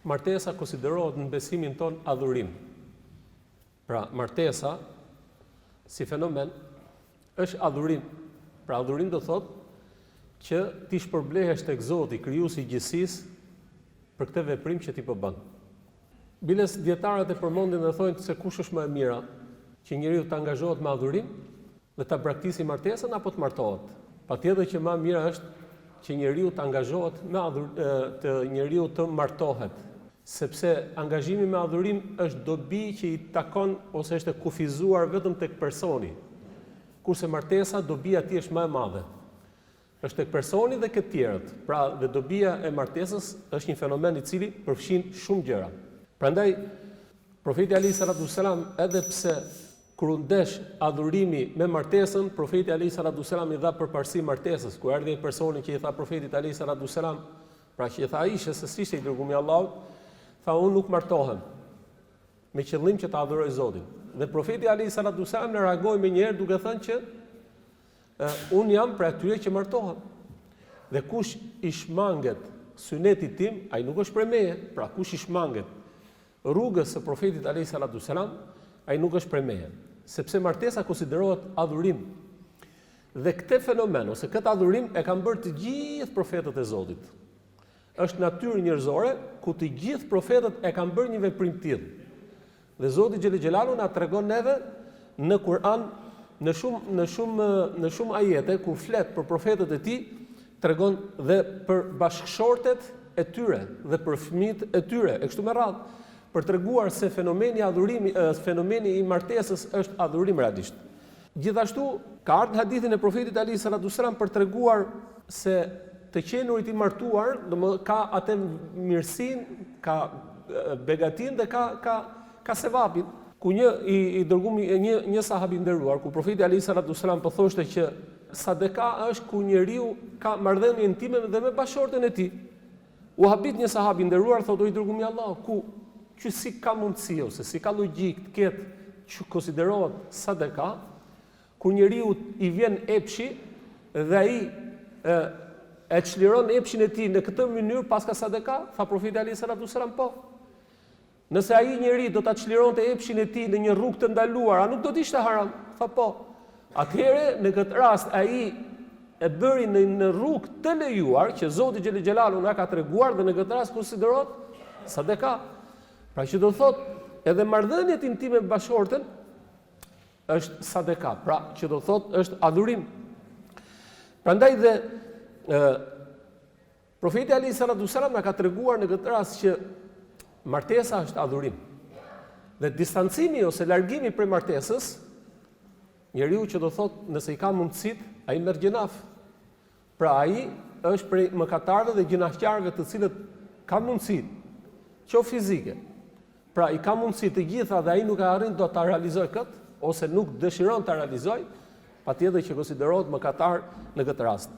martesa konsiderohet në besimin ton adhurim. Pra, martesa si fenomen është adhurim. Pra, adhurim do thotë që ti shpërblehesh tek Zoti, krijuesi i gjithësisë, për këtë veprim që ti po bën. Biles dietarët e përmendin dhe thonë se kush është më e mira, që njeriu të angazhohet me adhurim dhe ta praktikojë martesën apo të martohet. Patjetër që më e mira është që njeriu të angazhohet njeriu të martohet, sepse angazhimi me adhurim është dobi që i takon ose është e kufizuar vetëm tek personi. Kurse martesa dobia ti është më e madhe. Është tek personi dhe këtë tjerët. Pra, dhe dobia e martesës është një fenomen i cili përfshin shumë gjëra. Prandaj profeti Ali sallallahu alaihi wasallam, edhe pse kur u ndesh adhurimi me martesën, profeti Ali sallallahu alaihi wasallam i dha përparësi martesës. Kur erdhi një personi që i tha profetit Ali sallallahu alaihi wasallam, pra që i tha Aishës se si ishte i dërguari i Allahut, tha unë nuk martohem me qëllim që ta adhuroj Zotin. Dhe profeti Ali sallallahu alaihi wasallam ne reagoi më njëherë duke thënë që unë jam për atyre që martohem. Dhe kush i shmanget synetit tim, ai nuk është prej meje. Pra kush i shmanget rrugës së profetit alayhi salatu sallam, ai nuk është prej meje. Sepse martesa konsiderohet adhurim. Dhe këtë fenomen ose këtë adhurim e kanë bërë të gjithë profetët e Zotit. Është natyrë njerëzore ku të gjithë profetët e kanë bërë një veprim të tillë. Dhe Zoti xhelel xhelalu na tregon neve në Kur'an në shumë ajete kur flet për profetët e tij, tregon dhe për bashkëshortet e tyre dhe për fëmijët e tyre, e kështu me radhë, për treguar se fenomeni i martesës është adhurim realisht. Gjithashtu ka ardhur hadithin e profetit Ali sallallahu alaihi wasallam për treguar se të qenurit i martuar, domethënë ka atë mirësinë, ka begatin dhe ka sevapin. Ku një sahabi nderuar, ku profeti Ali sallallahu alaihi wasallam po thoshte që sadaka është ku njeriu ka marrëdhënie intime dhe me bashkëshorten e tij. U habit një sahabi nderuar, thotë i dërguari i Allahut, që si ka mundësi ose si ka logjik të ketë që konsiderohet sadaka, ku njeriu i vjen epshi dhe ai e çliron epshin e tij në këtë mënyrë paska sadaka, tha profeti Ali sallallahu alaihi wasallam po. Nëse ai njeri do ta çlironte epshin e tij në një rrugë të ndaluar, a nuk do të ishte haram? Tha po. Atëherë në këtë rast ai e bëri në rrugë të lejuar që Zoti xhelel xhelalu na ka treguar dhe në këtë rast konsiderohet sadaka. Pra që do thotë edhe marrëdhëniet intime me bashkëshorten është sadaka, pra që do thotë është adhurim. Prandaj dhe profeti Ali sallallahu alaihi wasallam na ka treguar në këtë rast që martesa është adhurim. Dhe distancimi ose largimi prej martesës, njeriu që do thotë nëse i ka mundësit, ai merr gjinaf. Pra ai është prej mëkatarëve dhe gjinaqtarëve të cilët kanë mundësi, qoftë fizike. Pra i ka mundësi të gjitha dhe ai nuk e arrin do ta realizojë këtë ose nuk dëshiron ta realizojë, patjetër që konsiderohet mëkatar në këtë rast.